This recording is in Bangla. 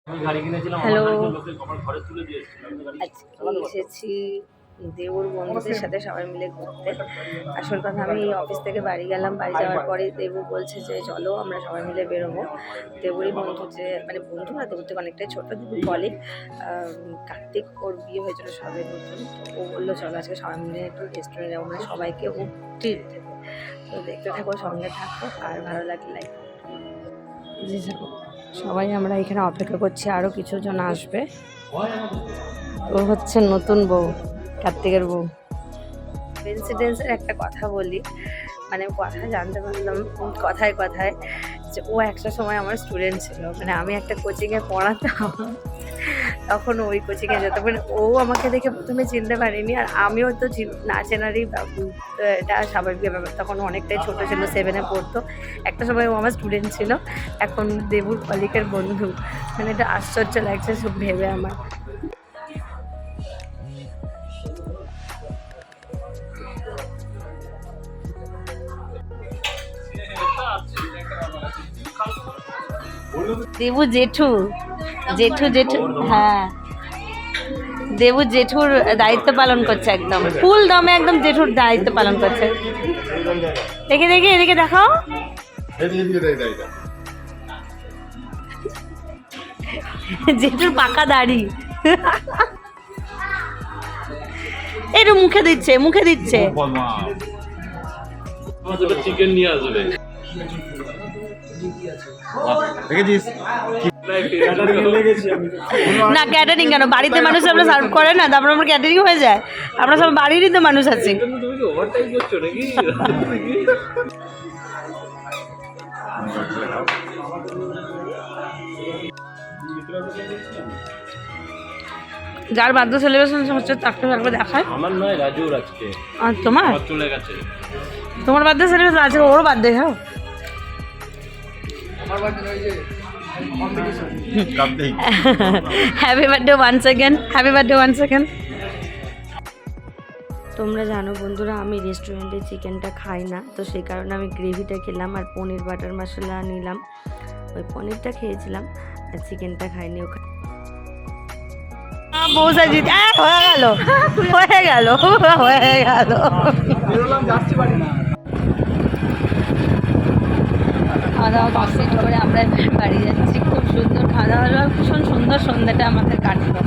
হ্যালো, আজকে এসেছি দেওর বন্ধুদের সাথে সবাই মিলে ঘুরতে। আসল কথা, আমি অফিস থেকে বাড়ি গেলাম। বাড়ি যাওয়ার পরে দেবু বলছে যে চলো আমরা সবাই মিলে বেরোবো। দেবুরই বন্ধু, যে মানে বন্ধু না, দেবুর থেকে অনেকটাই ছোটো, দেবু বলে কার্তিক, ওর বিয়ে হয়েছিল সবে নতুন। তো ও বললো চলো আজকে সবাই মিলে একটু রেস্টুরেন্টে যাবো, মানে সবাইকে ও ট্রিট দেবে। তো দেখতে থাকো, সঙ্গে থাকো, আর ভালো লাগলে লাইক। সবাই আমরা এখানে অপেক্ষা করছি, আরও কিছু জন আসবে। ও হচ্ছে নতুন বউ, কার্তিকের বউ। ইনসিডেন্সের একটা কথা বলি, মানে কথা জানতে পারলাম কথায় কথায় যে ও একটা সময় আমার স্টুডেন্ট ছিল। মানে আমি একটা কোচিংয়ে পড়াতাম, তখন ওই কোচিংয়ে যেত। মানে ও আমাকে দেখে প্রথমে চিনতে পারিনি, আর আমিও তো না চেনারই, এটা স্বাভাবিক ব্যাপার। তখন অনেকটাই ছোটো ছিল, 7-এ পড়তো। একটা সময় ও আমার স্টুডেন্ট ছিল, এখন দেবুর কলিগের বন্ধু। মানে এটা আশ্চর্য লাগছে সব ভেবে আমার। দেবু জেঠু, জেঠু জেঠু, হ্যাঁ দেবু জেঠুর দায়িত্ব পালন করছে, একদম ফুল দমে একদম জেঠুর দায়িত্ব পালন করছে। দেখে দেখে এদিকে দেখাও, জেঠুর পাকা দাড়ি। একটু মুখে দিচ্ছে, মুখে দিচ্ছে। চিকেন নিয়ে আসবে। না ক্যাটারিং কেন, বাড়িতে মানুষ আমরা সার্ভ করে না, তারপর আমরা ক্যাটারিং হয়ে যায়। আমরা সব বাড়িরই তো মানুষ আছি। যার বার্থ সেলিব্রেশন হচ্ছে তাকে একবার দেখায়। আমার নয়, রাজুর আজকে। আর তোমার চলে গেছে। তোমার বার্থডে সেলিব্রেশন আছে, ওর বার্থডে। হ্যাঁ, happy birthday once second, happy birthday once second. তোমরা জানো বন্ধুরা, আমি রেস্টুরেন্টে চিকেনটা খাই না, তো সেই কারণে আমি গ্রেভিটা খেলাম আর পনির বাটার মশলা নিলাম। ওই পনিরটা খেয়েছিলাম আর চিকেনটা খাইনি। ওখানে বৌসা জিত হয়ে গেল, হয়ে গেল, হয়ে গেল। খাওয়া দাওয়া কমপ্লিট করে আমরা বাড়ি যাচ্ছি। খুব সুন্দর খাওয়া দাওয়া, ভীষণ সুন্দর সন্ধ্যাটা আমাদের কাটলো।